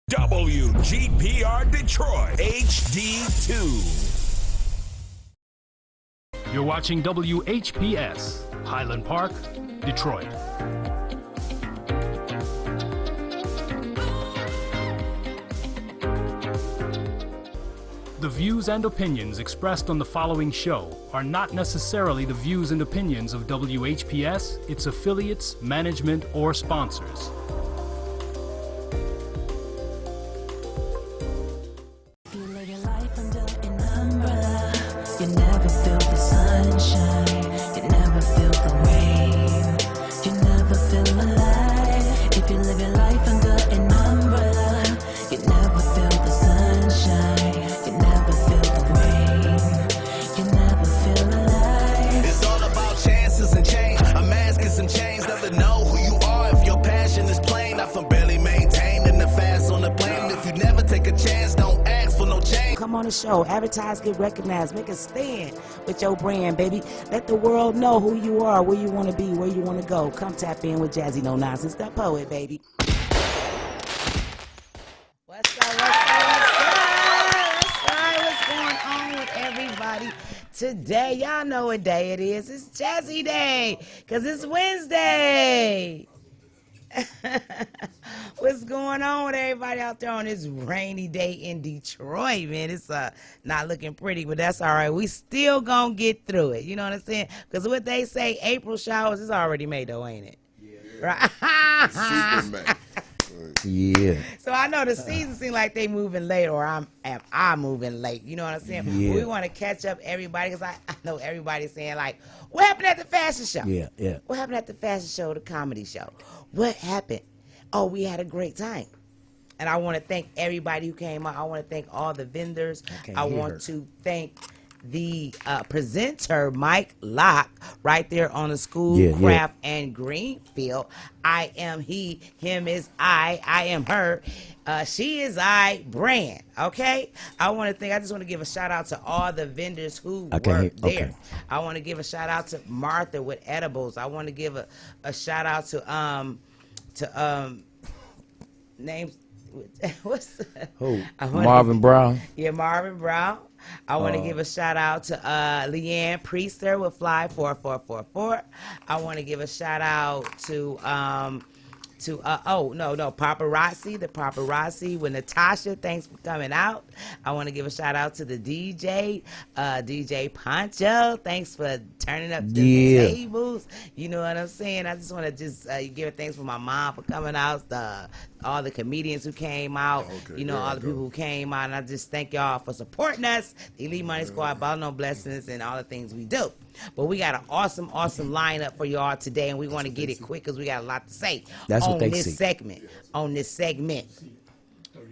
WGPR Detroit HD2. You're watching WHPS, Highland Park, Detroit. The views and opinions expressed on the following show are not necessarily the views and opinions of WHPS, its affiliates, management, or sponsors. Show, advertise, get recognized, make a stand with your brand, baby. Let the world know who you are, where you want to be, where you want to go. Come tap in with Jazzie No Nonsense, the poet, baby. What's going on with everybody today? Y'all know what day it is. It's Jazzie Day, because it's Wednesday. What's going on with everybody out there on this rainy day in Detroit, man? It's not looking pretty, but that's all right. We still gonna get through it. You know what I'm saying? Because what they say, April showers is already made, though, ain't it? Yeah. Right? Super May. Yeah. So I know the season seems like they moving late, or I'm moving late. You know what I'm saying? Yeah. We want to catch up everybody, because I know everybody's saying, like, what happened at the fashion show? Yeah. What happened at the fashion show, the comedy show? What happened? Oh, we had a great time. And I want to thank everybody who came out. I want to thank all the vendors. I want to thank the presenter, Mike Locke, right there on the Schoolcraft and Greenfield. I am he, him is I am her, she is I brand, okay? I just want to give a shout out to all the vendors who worked there. I want to give a shout out to Martha with Edibles. I want to give a shout out to names. What's who? Marvin Brown. Yeah, Marvin Brown. I want to give a shout out to Leanne Priester with Fly 4444. I want to give a shout out to Paparazzi, the Paparazzi with Natasha. Thanks for coming out. I want to give a shout out to the DJ, DJ Poncho. Thanks for turning up the tables. You know what I'm saying? I just want to give thanks for my mom for coming out, all the comedians who came out, all the people who came out, and I just thank y'all for supporting us, the Elite Money Squad, Ball No Blessings, and all the things we do. But we got an awesome lineup for y'all today, and we want to get it quick because we got a lot to say on this segment.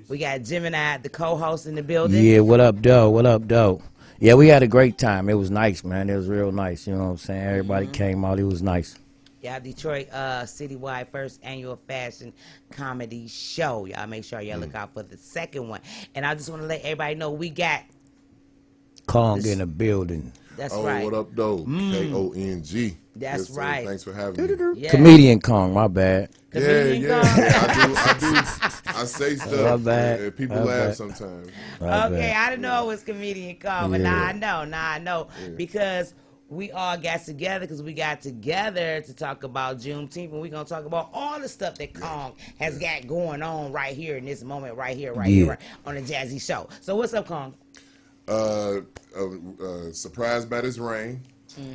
We got Gemini, the co-host, in the building. Yeah, what up, though? Yeah, we had a great time. It was nice, man. It was real nice. You know what I'm saying? Everybody came out. It was nice. Yeah, Detroit citywide first annual fashion comedy show. Y'all make sure y'all look out for the second one. And I just want to let everybody know we got Kong in the building. That's right. What up, though? K-O-N-G. That's right. Thanks for having me. Yeah. Comedian Kong, my bad. Yeah. I do. I say stuff. My bad. And people laugh sometimes. I didn't know it was Comedian Kong, but now I know. Yeah. Because we all got together to talk about Juneteenth, and we're going to talk about all the stuff that Kong has got going on right here in this moment, right here on the Jazzie Show. So what's up, Kong? Surprised by this rain,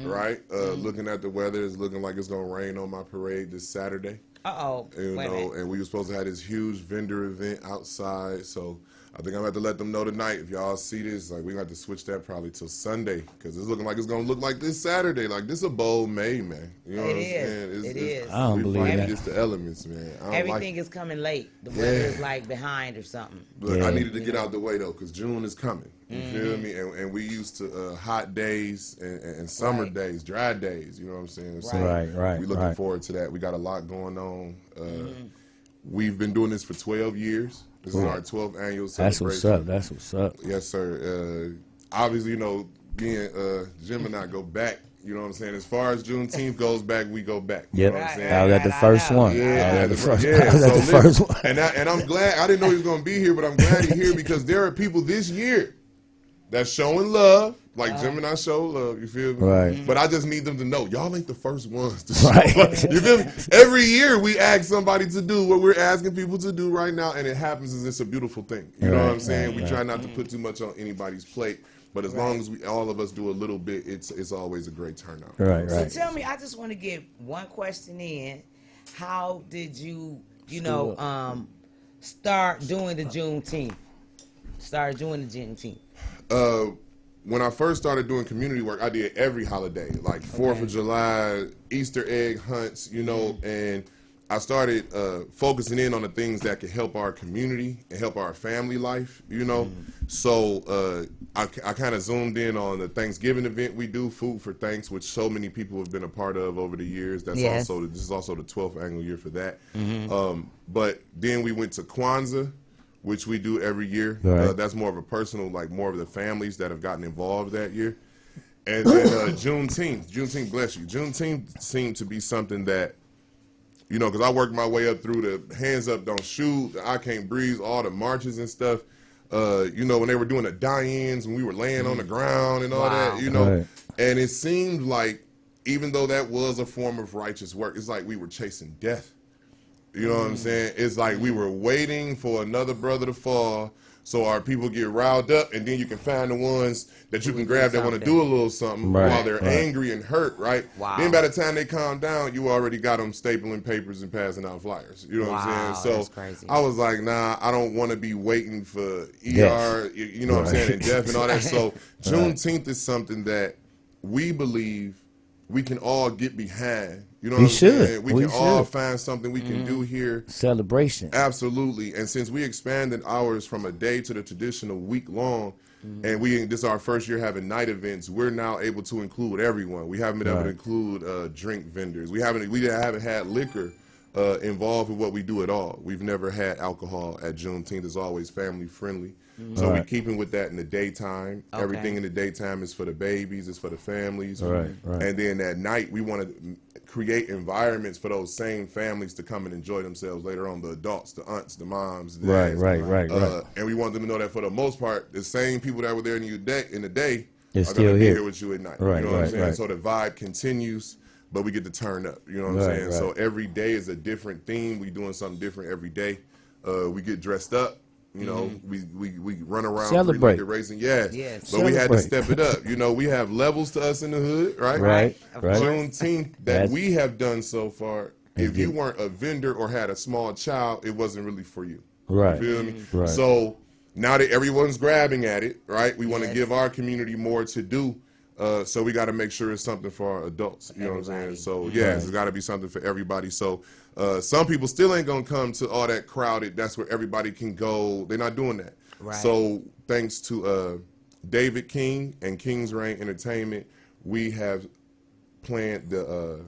right? Looking at the weather, it's looking like it's going to rain on my parade this Saturday. And we were supposed to have this huge vendor event outside, so I think I'm going to have to let them know tonight. If y'all see this, like, we're going to have to switch that probably till Sunday, because it's looking like it's going to look like this Saturday. Like, this is a bold May, man. You know what I'm saying? It is. I don't believe that. It's the elements, man. Everything is coming late. The weather is, like, behind or something. But I needed to get out the way, though, because June is coming. You feel me? And we used to hot days and summer days, dry days. You know what I'm saying? So right. We're looking forward to that. We got a lot going on. We've been doing this for 12 years. This is our 12th annual celebration. That's what's up. Yes, sir. Obviously, being Gemini, go back You know what I'm saying? As far as Juneteenth goes back, we go back. You Yep. know what I'm saying? I was at the first one. Yeah, the so first one. And I'm glad. I didn't know he was going to be here, but I'm glad he's here because there are people this year that's showing love, like Jim and I show love. You feel me? Right. But I just need them to know y'all ain't the first ones to show love. You feel me? Every year we ask somebody to do what we're asking people to do right now, and it happens, and it's a beautiful thing. You know what I'm saying? We try not to put too much on anybody's plate. But as long as all of us do a little bit, it's always a great turnout. Right. So tell me, I just want to get one question in. How did you start doing the Juneteenth? When I first started doing community work, I did every holiday, like 4th of July, Easter egg hunts, and I started focusing in on the things that could help our community and help our family life, So I kind of zoomed in on the Thanksgiving event we do, Food for Thanks, which so many people have been a part of over the years. This is also the 12th annual year for that. But then we went to Kwanzaa, which we do every year. Right. That's more of a personal, like more of the families that have gotten involved that year. And then Juneteenth, bless you. Juneteenth seemed to be something that, because I worked my way up through the hands up, don't shoot, the I can't breathe, all the marches and stuff. When they were doing the die-ins and we were laying on the ground and all that, Right. And it seemed like, even though that was a form of righteous work, it's like we were chasing death. You know what I'm saying? It's like we were waiting for another brother to fall so our people get riled up, and then you can find the ones that you can grab that want to do a little something while they're angry and hurt, right? Wow. Then by the time they calm down, you already got them stapling papers and passing out flyers. You know what I'm saying? So that's crazy. I was like, nah, I don't want to be waiting for ER, you know what I'm saying, and death and all that. So Juneteenth is something that we believe we can all get behind. You know what I'm saying? We can all find something we can do here. Celebration. Absolutely. And since we expanded ours from a day to the traditional week long, and this is our first year having night events, we're now able to include everyone. We haven't been able to include drink vendors. We haven't had liquor involved with what we do at all. We've never had alcohol at Juneteenth. It's always family friendly. So we're keeping with that in the daytime. Okay. Everything in the daytime is for the babies, it's for the families. Right. And then at night, we want to create environments for those same families to come and enjoy themselves later on, the adults, the aunts, the moms. The dads. Right. And we want them to know that for the most part, the same people that were there in the day They're are still going to be here. here with you at night. Right, you know what I'm right, saying? right. So the vibe continues, but we get to turn up. You know what I'm saying? Right. So every day is a different theme. We doing something different every day. We get dressed up. We run around, Celebrate. get racing, yes. But we had to step it up. We have levels to us in the hood, right? Right. Juneteenth that we have done so far. If you weren't a vendor or had a small child, it wasn't really for you. Right. You feel me? Right. So now that everyone's grabbing at it, right? We want to give our community more to do. So we got to make sure it's something for our adults. You know what I'm saying? So it's got to be something for everybody. So some people still ain't gonna come to all that crowded. That's where everybody can go. They're not doing that. Right. So thanks to David King and King's Reign Entertainment, we have planned the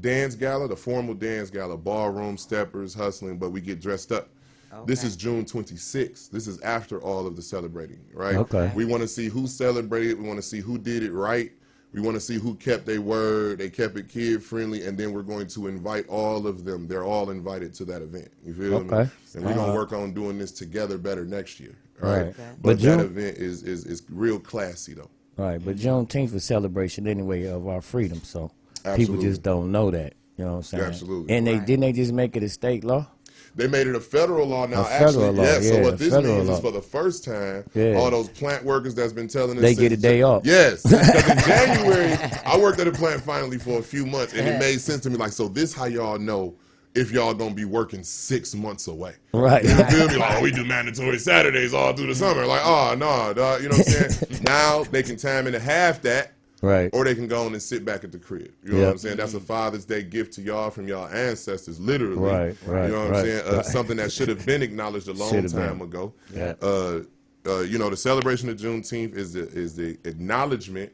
dance gala, the formal dance gala, ballroom, steppers, hustling, but we get dressed up. Okay. This is June 26th. This is after all of the celebrating, right? Okay. We want to see who celebrated. We want to see who did it right. We want to see who kept their word. They kept it kid-friendly, and then we're going to invite all of them. They're all invited to that event. You feel me? And we're going to work on doing this together better next year, right? Okay. But that event is real classy, though. Right, but Juneteenth is celebration anyway of our freedom, so Absolutely. people just don't know that. You know what I'm saying? Absolutely. And didn't they just make it a state law? They made it a federal law now. Federal law, So what this means is for the first time, all those plant workers that's been telling us they get a day off. Yes, because in January I worked at a plant finally for a few months, and it made sense to me. Like, so this how y'all know if y'all gonna be working 6 months away, right? You feel me? Like, oh, we do mandatory Saturdays all through the summer. Like, oh no, dog. You know what I'm saying? Now they can time and a half that. Right. Or they can go on and sit back at the crib. You know what I'm saying? That's a Father's Day gift to y'all from y'all ancestors, literally. Right. You know what I'm saying? Something that should have been acknowledged a long time ago. Yeah. The celebration of Juneteenth is the acknowledgement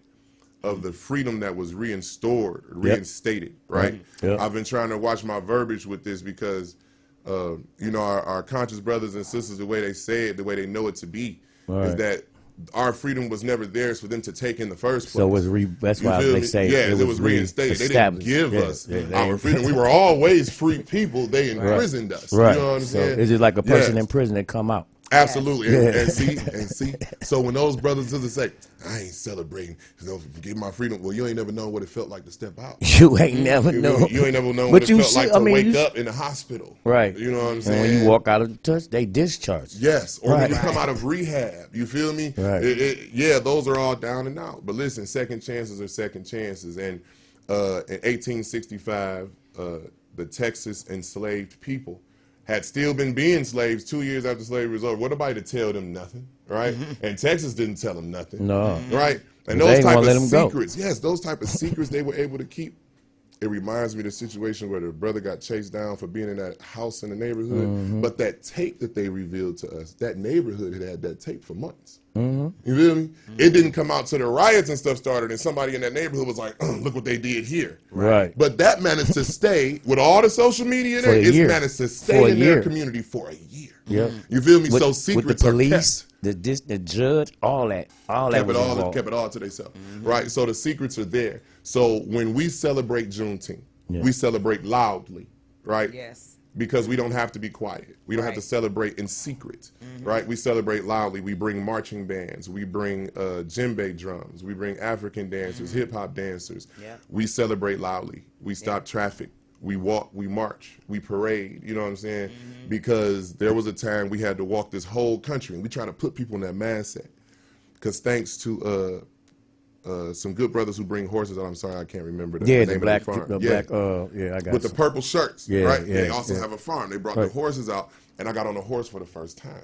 of the freedom that was reinstated, right? Yep. I've been trying to watch my verbiage with this because, our conscious brothers and sisters, the way they say it, the way they know it to be, is that our freedom was never theirs for them to take in the first place. So that's why they say it was reinstated. They didn't give us our freedom. We were always free people. They imprisoned us. Right. You know what I'm saying? It's just like a person in prison that come out. Absolutely. And see. So when those brothers and sisters say, I ain't celebrating, give my freedom. Well, you ain't never known what it felt like to step out. You ain't never known. You ain't never known what it felt like to wake up in the hospital. Right. You know what I'm saying? And when you walk out of the church, they discharge. Yes. Or when you come out of rehab. You feel me? Right. Those are all down and out. But listen, second chances are second chances. And in 1865, the Texas enslaved people had still been being slaves 2 years after slavery was over. What nobody to tell them nothing, right? And Texas didn't tell them nothing. No. Right? And those type of secrets, those type of secrets they were able to keep. It reminds me of the situation where the brother got chased down for being in that house in the neighborhood. But that tape that they revealed to us, that neighborhood had that tape for months. You feel me? It didn't come out till the riots and stuff started, and somebody in that neighborhood was like, look what they did here. Right. But that managed to stay, with all the social media there, it's managed to stay in their community for a year. Yeah. You feel me? So secrets with the police, are kept. the judge, all that was involved. Kept it all to themselves. Right? So the secrets are there. So when we celebrate Juneteenth, we celebrate loudly, right? Yes. Because we don't have to be quiet. We don't have to celebrate in secret, right? We celebrate loudly. We bring marching bands. We bring djembe drums. We bring African dancers, hip-hop dancers. We celebrate loudly. We stop traffic. We walk, we march, we parade, you know what I'm saying? Because there was a time we had to walk this whole country, and we try to put people in that mindset. Because thanks to some good brothers who bring horses out. I'm sorry, I can't remember the name of the farm. I got with the purple shirts, right? They also have a farm. They brought the Right. horses out, and I got on a horse for the first time.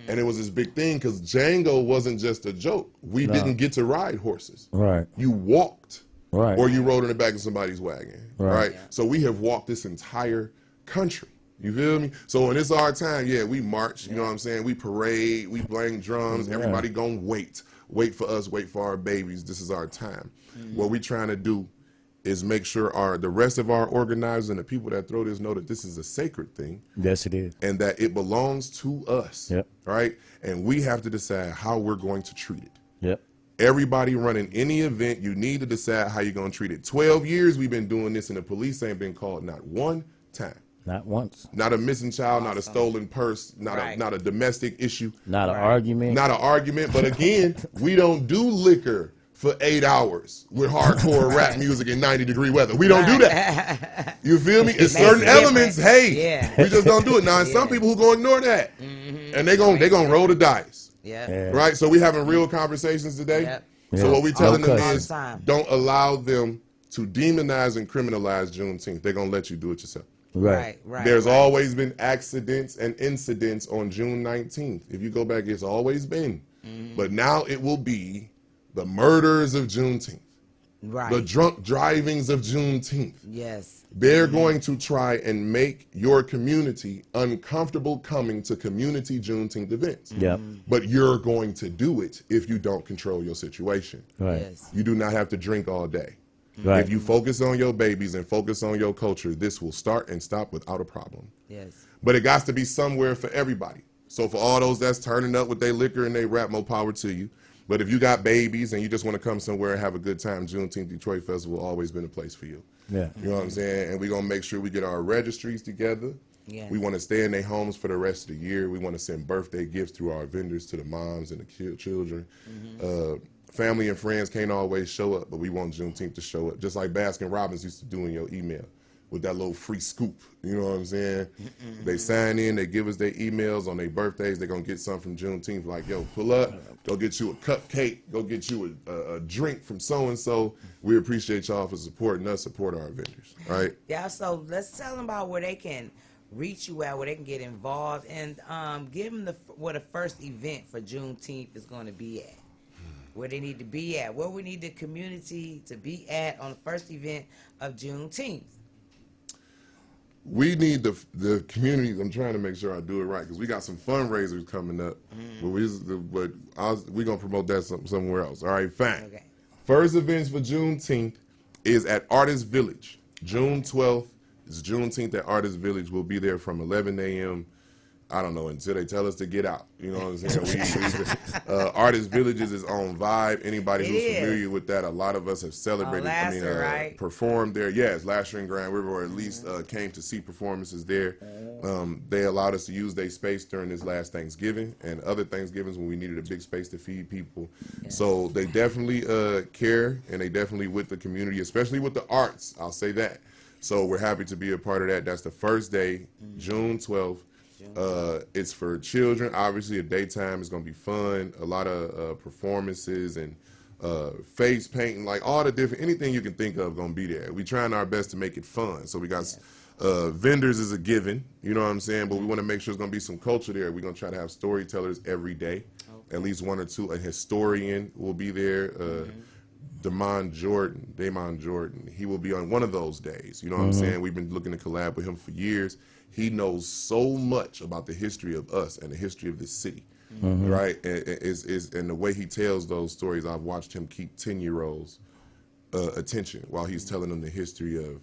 And it was this big thing because Django wasn't just a joke. We didn't get to ride horses. Right. You walked, Right. or you rode in the back of somebody's wagon, right? Yeah. So we have walked this entire country. You feel me? So when it's our time, we march. You know what I'm saying? We parade. We bang drums. Everybody gonna wait for us. Wait for our babies. This is our time. What we trying to do is make sure the rest of our organizers and the people that throw this know that this is a sacred thing. Yes, it is. And that it belongs to us. Yep. Right? And we have to decide how we're going to treat it. Yep. Everybody running any event, you need to decide how you're going to treat it. 12 years we've been doing this, and the police ain't been called not one time. Not once. Not a missing child, not a stolen purse, not a domestic issue. Not an argument. Not an argument. But again, we don't do liquor for 8 hours with hardcore rap music in 90-degree weather. We don't do that. You feel me? It's certain elements, we just don't do it. Now, some people who gonna ignore that. And they gonna roll the dice. Right? So we having real conversations today. So what we telling them is don't allow them to demonize and criminalize Juneteenth. They're gonna let you do it yourself. Right. There's always been accidents and incidents on June 19th. If you go back, it's always been. But now it will be the murders of Juneteenth. The drunk drivings of Juneteenth. Yes. They're going to try and make your community uncomfortable coming to community Juneteenth events. Yep. But you're going to do it if you don't control your situation. Right. Yes. You do not have to drink all day. Right. If you focus on your babies and focus on your culture, this will start and stop without a problem. Yes. But it got to be somewhere for everybody. So for all those that's turning up with their liquor and they rap, more power to you. But if you got babies and you just want to come somewhere and have a good time, Juneteenth Detroit Festival always been a place for you. Yeah. You know what I'm saying? And we're going to make sure we get our registries together. Yes. We want to stay in their homes for the rest of the year. We want to send birthday gifts through our vendors to the moms and the children. Family and friends can't always show up, but we want Juneteenth to show up, just like Baskin Robbins used to do in your email with that little free scoop. You know what I'm saying? They sign in, they give us their emails on their birthdays. They're going to get something from Juneteenth, like, yo, pull up, go get you a cupcake, go get you a drink from so-and-so. We appreciate y'all for supporting us, support our vendors, all right? Yeah, so let's tell them about where they can reach you at, where they can get involved, and give them where the first event for Juneteenth is going to be at. Where they need to be at, where we need the community to be at on the first event of Juneteenth. We need the community. I'm trying to make sure I do it right because we got some fundraisers coming up. But we're going to promote that somewhere else. All right, fine. Okay. First events for Juneteenth is at Artist Village. June 12th is Juneteenth at Artist Village. We'll be there from 11 a.m. I don't know, until they tell us to get out. You know what I'm saying? Artist Villages is on Vibe. Anybody who's familiar with that, a lot of us have celebrated, performed there. Yes, last year in Grand River, or at least came to see performances there. They allowed us to use their space during this last Thanksgiving and other Thanksgivings when we needed a big space to feed people. So they definitely care, and they definitely with the community, especially with the arts. I'll say that. So we're happy to be a part of that. That's the first day, June 12th. It's for children. Obviously, a daytime. It's going to be fun. A lot of performances and face painting, like all the different, anything you can think of going to be there. We're trying our best to make it fun. So we got vendors is a given, you know what I'm saying? But we want to make sure there's going to be some culture there. We're going to try to have storytellers every day, at least one or two. A historian will be there. Damon Jordan, he will be on one of those days. You know what I'm saying? We've been looking to collab with him for years. He knows so much about the history of us and the history of this city, right? And the way he tells those stories, I've watched him keep 10-year-olds' attention while he's telling them the history of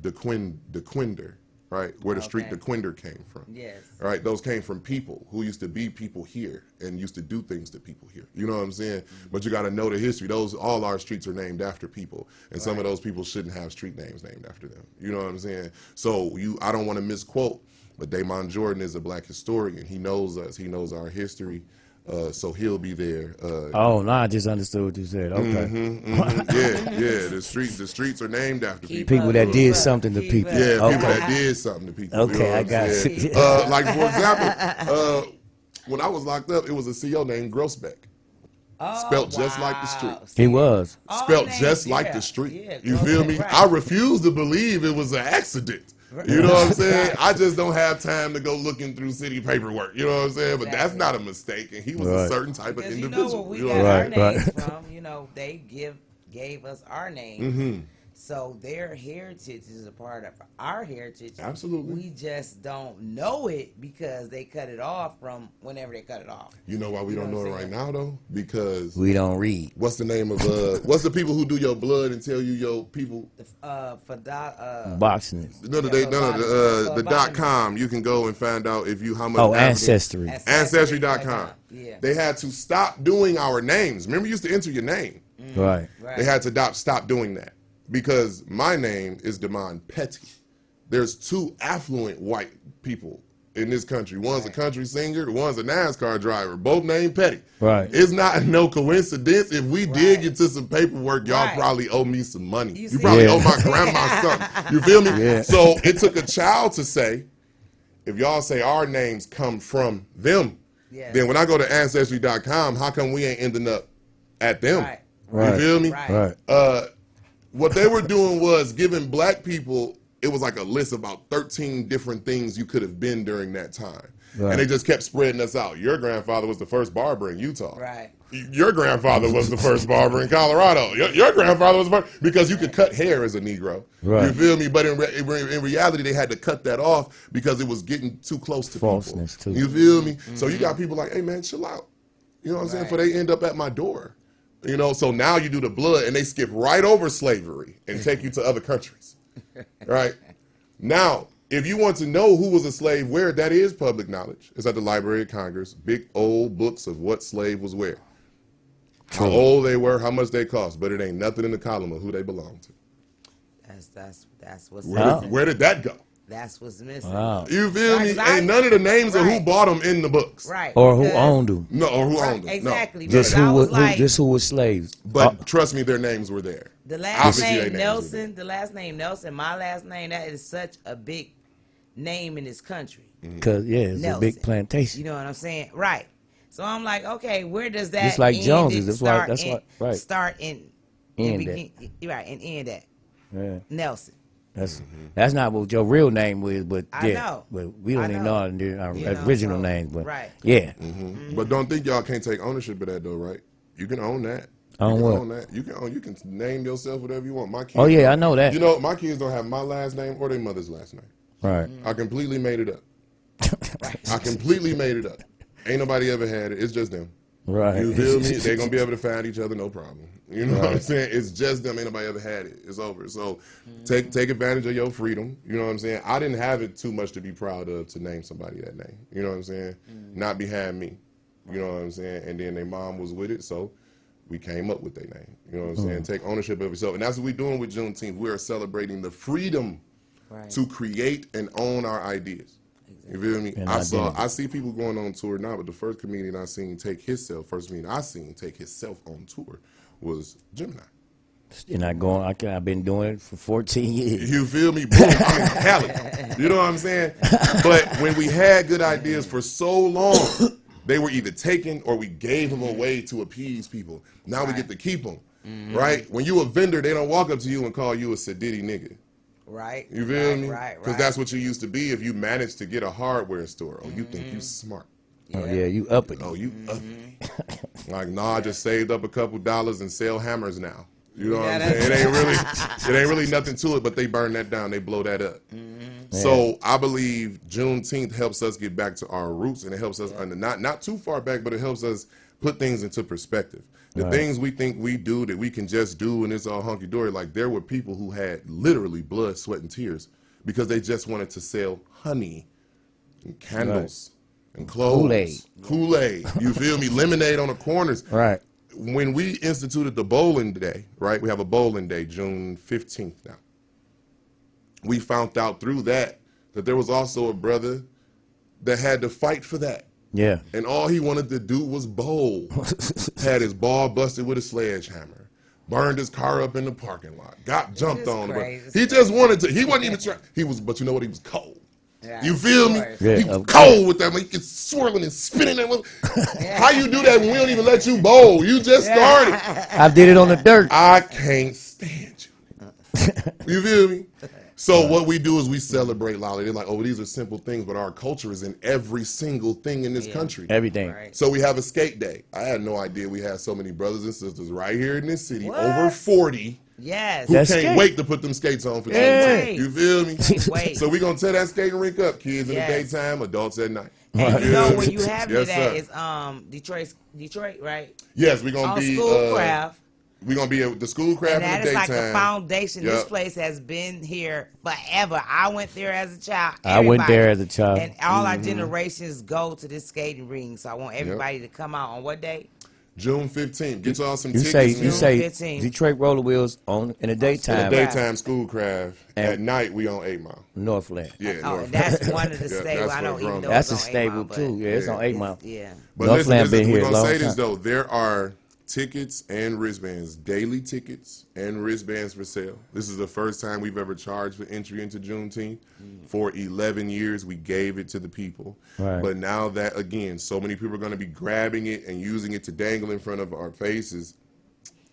DeQuinder, right? Where the street DeQuinder came from. Yes. Right? Those came from people who used to be people here and used to do things to people here. You know what I'm saying? But you got to know the history. All our streets are named after people, and some of those people shouldn't have street names named after them. You know what I'm saying? So I don't want to misquote, but Damon Jordan is a black historian. He knows us. He knows our history. So he'll be there. No, I just understood what you said. Okay. Yeah. The streets are named after people that did something to people. Yeah, people that did something to people. Okay, you know I got it. Like for example, when I was locked up, it was a CO named Grossbeck. Spelt just like the street. He was. Spelt just like the street. Yeah, you feel me? Right. I refuse to believe it was an accident. You know what I'm saying? I just don't have time to go looking through city paperwork. You know what I'm saying? But that's not a mistake. And he was a certain type of individual. You know where we got our names from. You know, they gave us our name. So their heritage is a part of our heritage. Absolutely. We just don't know it because they cut it off from whenever they cut it off. You know why we don't know it right now, though? Because we don't read. What's the name of what's the people who do your blood and tell you your people? Boxing. The .com. You can go and find out if you how much. Ancestry. Ancestry.com. Yeah. They had to stop doing our names. Remember, you used to enter your name. Right. They had to stop doing that. Because my name is Damon Petty. There's two affluent white people in this country. One's a country singer, one's a NASCAR driver, both named Petty. Right. It's not no coincidence. If we dig into some paperwork, y'all probably owe me some money. You probably owe my grandma something. You feel me? Yeah. So it took a child to say, if y'all say our names come from them, then when I go to Ancestry.com, how come we ain't ending up at them? Right. You feel me? Right. What they were doing was giving black people, it was like a list of about 13 different things you could have been during that time. Right. And they just kept spreading us out. Your grandfather was the first barber in Utah. Right. Your grandfather was the first barber in Colorado. Your grandfather was the first, because you could cut hair as a Negro. Right. You feel me? But in reality, they had to cut that off because it was getting too close to falseness people. Too. You feel me? So you got people like, hey man, chill out. You know what I'm saying? For they end up at my door. You know, so now you do the blood and they skip right over slavery and take you to other countries, right? Now, if you want to know who was a slave where, that is public knowledge. It's at the Library of Congress, big old books of what slave was where, how old they were, how much they cost, but it ain't nothing in the column of who they belong to. That's what's where did that go? That's what's missing. Wow. You feel me? Ain't none of the names of who bought them in the books. Right. Or who owned them. No, or who owned them. Exactly. No. Just who was slaves. But trust me, their names were there. The last name Nelson, my last name, that is such a big name in this country. Because, it's Nelson. a big plantation. You know what I'm saying? Right. So I'm like, okay, where does that just like end Jones's. Start and end at? Yeah. Nelson. That's not what your real name was, but I know. But we don't even know our original names. But yeah. But don't think y'all can't take ownership of that though, right? You can own that. Own what? Own that. You can name yourself whatever you want. My kids. Oh yeah, I know that. You know, my kids don't have my last name or their mother's last name. Right. I completely made it up. I completely made it up. Ain't nobody ever had it. It's just them. Right. You feel me? They're going to be able to find each other, no problem. You know what I'm saying? It's just them. Ain't nobody ever had it. It's over. So take advantage of your freedom. You know what I'm saying? I didn't have it too much to be proud of to name somebody that name. You know what I'm saying? Not behind me. You know what I'm saying? And then their mom was with it, so we came up with their name. You know what I'm saying? Take ownership of yourself. And that's what we're doing with Juneteenth. We are celebrating the freedom to create and own our ideas. You feel me? I see people going on tour now, but the first comedian I seen take himself on tour was Gemini. You're not going. I've been doing it for 14 years. You feel me? Boom, I'm in Cali. You know what I'm saying? But when we had good ideas for so long, they were either taken or we gave them away to appease people. Now we get to keep them, right? When you a vendor, they don't walk up to you and call you a sedity nigga. Right. You feel me? Right. Because that's what you used to be if you managed to get a hardware store. Oh, you think you smart. Oh, yeah, you up it. Oh, you up it. Like, nah, I just saved up a couple dollars and sell hammers now. You know what I'm saying? It ain't really nothing to it, but they burn that down. They blow that up. So I believe Juneteenth helps us get back to our roots, and it helps us not too far back, but it helps us put things into perspective. The things we think we do that we can just do and it's all hunky-dory, like there were people who had literally blood, sweat, and tears because they just wanted to sell honey and candles and clothes. Kool-Aid. You feel me? Lemonade on the corners. Right. When we instituted the bowling day, right? We have a bowling day, June 15th now. We found out through that there was also a brother that had to fight for that. Yeah. And all he wanted to do was bowl. Had his ball busted with a sledgehammer. Burned his car up in the parking lot. Got jumped on. He just wanted to. He wasn't even trying. But you know what? He was cold. Yeah, you feel me? Yeah, he was cold with that. He gets swirling and spinning. How you do that when we don't even let you bowl? You just started. I did it on the dirt. I can't stand you. You feel me? So what we do is we celebrate loudly. They're like, oh, these are simple things, but our culture is in every single thing in this country. Everything. Right. So we have a skate day. I had no idea we had so many brothers and sisters right here in this city, over 40, Yes. who can't wait to put them skates on for Juneteenth. You feel me? So we're going to tear that skating rink up, kids in the daytime, adults at night. And you know where you have it at is Detroit, right? Yes, we're going to be Schoolcraft. We're going to be at the Schoolcraft in the daytime. And that is like a foundation. This place has been here forever. I went there as a child. I went there as a child. And all our generations go to this skating ring. So I want everybody to come out on what day? June 15th. Get y'all some tickets. You say Detroit Roller Wheels in the daytime. In the daytime, Schoolcraft. At night, we on 8 Mile. Northland. Yeah, Northland. That's one of the stables. I don't even know that's a stable, too. Yeah, it's on 8 Mile. Yeah. But Northland been here a long time. We're going to say this, though. There are tickets and wristbands, daily tickets and wristbands for sale. This is the first time we've ever charged for entry into Juneteenth. For 11 years, we gave it to the people. Right. But now that, again, so many people are going to be grabbing it and using it to dangle in front of our faces,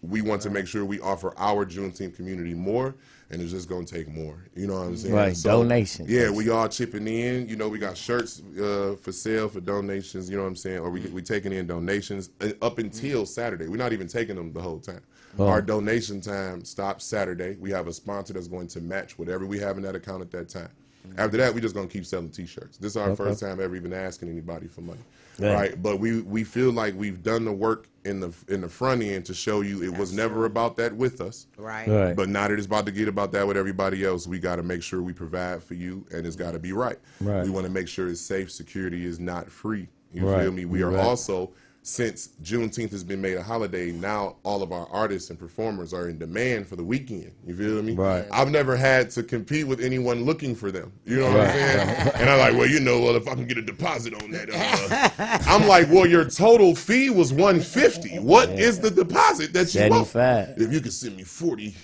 we want to make sure we offer our Juneteenth community more, and it's just going to take more. You know what I'm saying? Right, so, donations. Yeah, we all chipping in. You know, we got shirts for sale for donations, you know what I'm saying? Or we taking in donations up until Saturday. We're not even taking them the whole time. Oh. Our donation time stops Saturday. We have a sponsor that's going to match whatever we have in that account at that time. After that, we're just going to keep selling T-shirts. This is our first time ever even asking anybody for money. Right, but we feel like we've done the work in the front end to show you it was never about that with us. Right. But now that it's about to get about that with everybody else, we got to make sure we provide for you, and it's got to be right. We want to make sure it's safe. Security is not free. You feel me? We are also, since Juneteenth has been made a holiday, now all of our artists and performers are in demand for the weekend. You feel me? Right. I've never had to compete with anyone looking for them. You know what I'm saying? And I'm like, well, if I can get a deposit on that. I'm like, well, your total fee was $150. What is the deposit that you want? If you could send me 40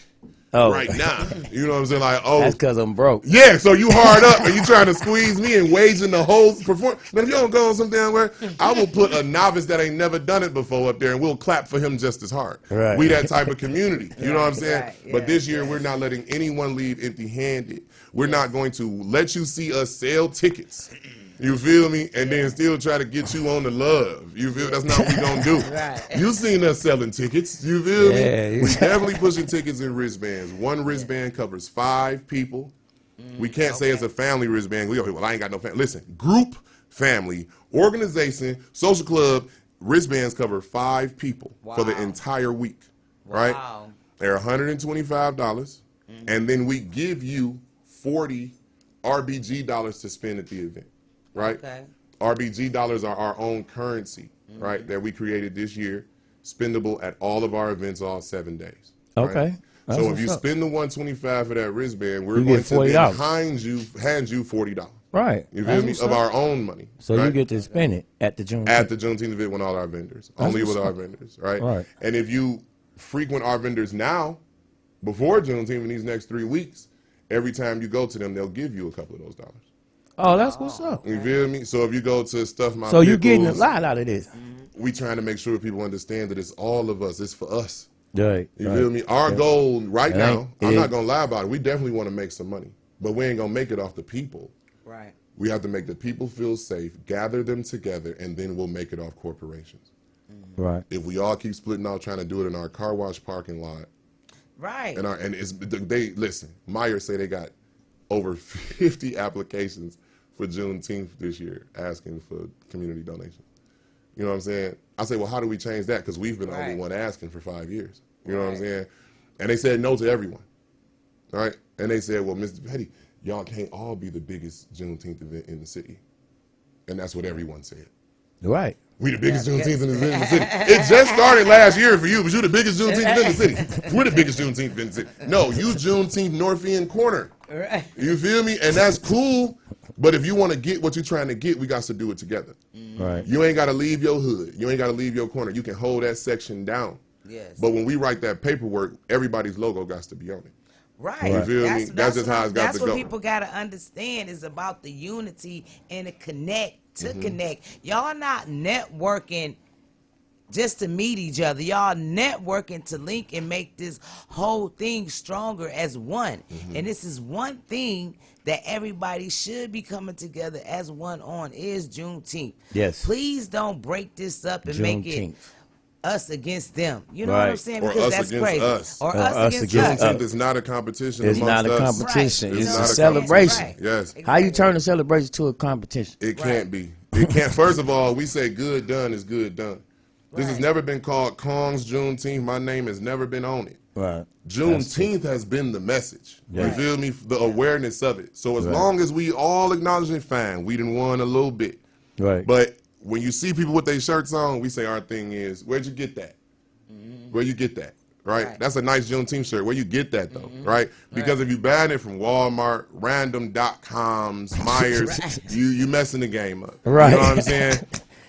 right now. You know what I'm saying? Like, that's because I'm broke. Yeah, so you hard up and you trying to squeeze me and waging the whole performance. But if you don't go on some damn where, I will put a novice that ain't never done it before up there and we'll clap for him just as hard. Right. We that type of community. You know what I'm saying? Right. Yeah, but this year we're not letting anyone leave empty-handed. We're not going to let you see us sell tickets. You feel me? And then still try to get you on the love. You feel? That's not what we gonna do. You seen us selling tickets. You feel me? We definitely pushing tickets and wristbands. One wristband covers 5 people. We can't say it's a family wristband. Well, I ain't got no family. Listen, group, family, organization, social club, wristbands cover 5 people for the entire week, right? They're $125, and then we give you 40 RBG dollars to spend at the event, right? Okay. RBG dollars are our own currency, right, that we created this year, spendable at all of our events all 7 days. Okay. Right? So if you spend the $125 for that wristband, we're going to then hand you $40. Right. You feel me? Of our own money. So right? you get to spend it at the Juneteenth. At the Juneteenth event with all our vendors. Only with our vendors, right? Right. And if you frequent our vendors now, before Juneteenth in these next 3 weeks, every time you go to them, they'll give you a couple of those dollars. Oh, that's what's up. You feel me? So if you go to Stuff My So you're getting a lot out of this. We trying to make sure people understand that it's all of us. It's for us. Right. You feel me? Our goal right now, I'm not going to lie about it. We definitely want to make some money. But we ain't going to make it off the people. Right. We have to make the people feel safe, gather them together, and then we'll make it off corporations. Right. If we all keep splitting out trying to do it in our car wash parking lot. Right. And they listen, Myers say they got over 50 applications for Juneteenth this year asking for community donations. You know what I'm saying? I say, well, how do we change that? Because we've been the only one asking for 5 years. You know what I'm saying? And they said no to everyone. All right? And they said, well, Mr. Petty, y'all can't all be the biggest Juneteenth event in the city. And that's what everyone said. Right. We the biggest Juneteenth event in the city. It just started last year for you, but you the biggest Juneteenth event in the city. We're the biggest Juneteenth event in the city. No, you Juneteenth North End corner. Right. You feel me? And that's cool. But if you want to get what you're trying to get, we got to do it together. Right. You ain't got to leave your hood. You ain't got to leave your corner. You can hold that section down. Yes. But when we write that paperwork, everybody's logo got to be on it. Right. You feel me? That's just how it's got to go. That's what people got to understand is about the unity and the connect to connect. Y'all not networking just to meet each other. Y'all networking to link and make this whole thing stronger as one. And this is one thing that everybody should be coming together as one on is Juneteenth. Yes. Please don't break this up and make it us against them. You know what I'm saying? Or because us that's against crazy. us. Or us against us. Juneteenth is not a competition It's amongst not a us. competition. Right. It's not a a celebration. Right. Yes. How you turn a celebration to a competition? It can't be. It can't. First of all, we say good done is good done. This has never been called Kong's Juneteenth. My name has never been on it. Right. Juneteenth has been the message. Yeah. You feel me? The awareness of it. So as long as we all acknowledge it, fine. We done won a little bit. Right. But when you see people with their shirts on, we say our thing is, where'd you get that? Where you get that? Right? That's a nice Juneteenth shirt. Where you get that though? Right? Because if you buying it from Walmart, random.coms, Myers, you messing the game up. Right. You know what I'm saying?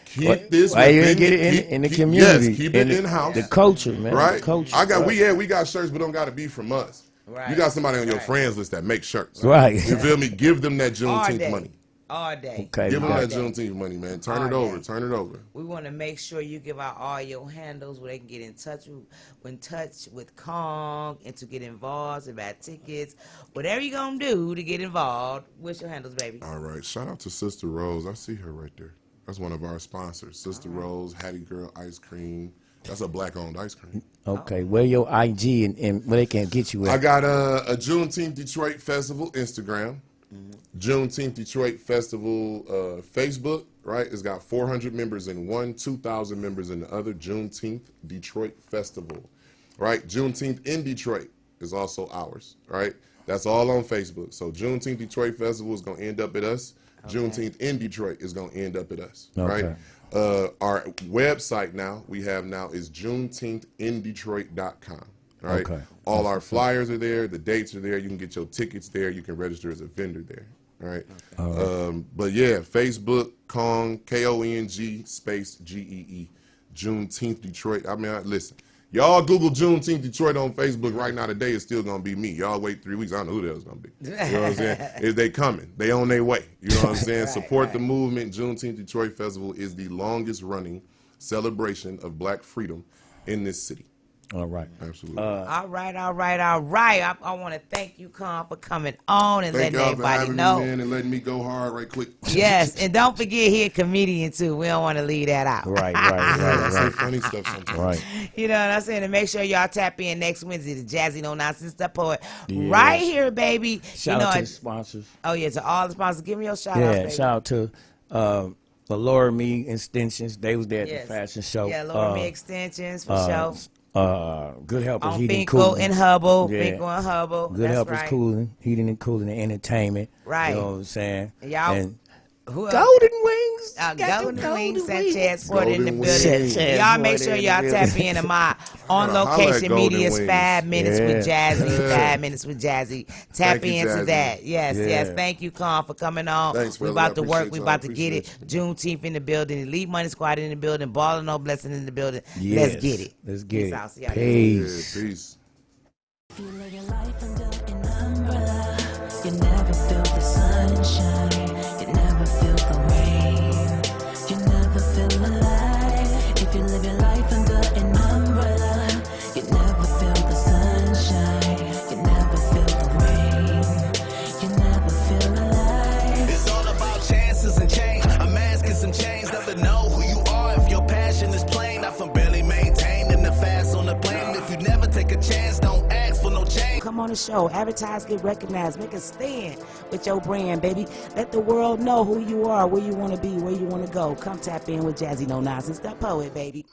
Keep this. Why you get it in the community? Yes, keep it in house. The culture, man. Right? The culture. We got shirts, but don't got to be from us. Right. You got somebody on your friends list that makes shirts. Right. You feel me? Give them that Juneteenth money. All day. Okay. Give them that Juneteenth money, man. Turn it over. Turn it over. We want to make sure you give out all your handles where they can get in touch with Kong and to get involved, to buy tickets, whatever you gonna do to get involved. What's your handles, baby? All right. Shout out to Sister Rose. I see her right there. That's one of our sponsors. Sister Rose, Hattie Girl Ice Cream. That's a black-owned ice cream. Okay. Where your IG and where they can get you at? I got a Juneteenth Detroit Festival Instagram. Juneteenth Detroit Festival Facebook, right? It's got 400 members in one, 2,000 members in the other. Juneteenth Detroit Festival, right? Juneteenth in Detroit is also ours, right? That's all on Facebook. So Juneteenth Detroit Festival is going to end up at us. Okay. Juneteenth in Detroit is going to end up at us, right? Our website now is JuneteenthInDetroit.com. Right. Okay. All our flyers are there. The dates are there. You can get your tickets there. You can register as a vendor there. All right. But yeah, Facebook, Kong, Kong space GEE, Juneteenth Detroit. I mean, listen, y'all Google Juneteenth Detroit on Facebook right now today. It's still gonna be me. Y'all wait 3 weeks. I don't know who the hell it's gonna be. You know what I'm saying? Is they coming? They on their way. You know what I'm saying? Support the movement. Juneteenth Detroit Festival is the longest running celebration of Black freedom in this city. All right. Absolutely. All right. I want to thank you, Con, for coming on and letting everybody know. Me, man, and letting me go hard right quick. Yes, and don't forget he a comedian too. We don't want to leave that out. Right. I say funny stuff sometimes. Right. You know what I'm saying? And make sure y'all tap in next Wednesday to Jazzie No Nonsense the Poet. Yeah. Right here, baby. Shout out to the sponsors. Oh, yeah, to all the sponsors. Give me your shout out, baby. Shout out to for Laura Me Extensions. They was there at the fashion show. Yeah, Laura Me Extensions for sure. Good Helpers, on Heating and Finkel Cooling. and Hubble. Yeah. Finkel and Hubble. Good Helpers, right. Cooling, Heating and Cooling, and Entertainment. Right. You know what I'm saying? Y'all. And Who Golden Wings. Golden Wings, Sanchez Ford in the Golden building. Wings. Y'all make sure y'all tap into my on location Golden media's Wings. 5 minutes with Jazzie. 5 minutes with Jazzie. Tap Thank you, into Jazzie. that. Yes, Yeah. yes. Thank you, Con, for coming on. Thanks, we brother. about to I work. appreciate We y'all. about to get it. Appreciate Juneteenth in the building. Elite Money Squad in the building. Ball No Blessing in the building. Yes. Let's get it. Let's get Peace it. out. See y'all. Peace. Yeah, peace. If you live your life under an umbrella, you never feel the sunshine, you never feel the rain, you never feel alive. If you live your life under an umbrella, you never feel the sunshine, you never feel the rain, you never feel alive. It's all about chances and change. A mask and some chains, never know who you are if your passion is plain. Not from barely maintained in the fast on the plane. If you never take a chance, don't ask for no change. Come on the show, advertise, get recognized, make a stand with your brand, baby. Let the world know who you are, where you want to be, where you want to go. Come tap in with Jazzie No Nonsense, the poet, baby.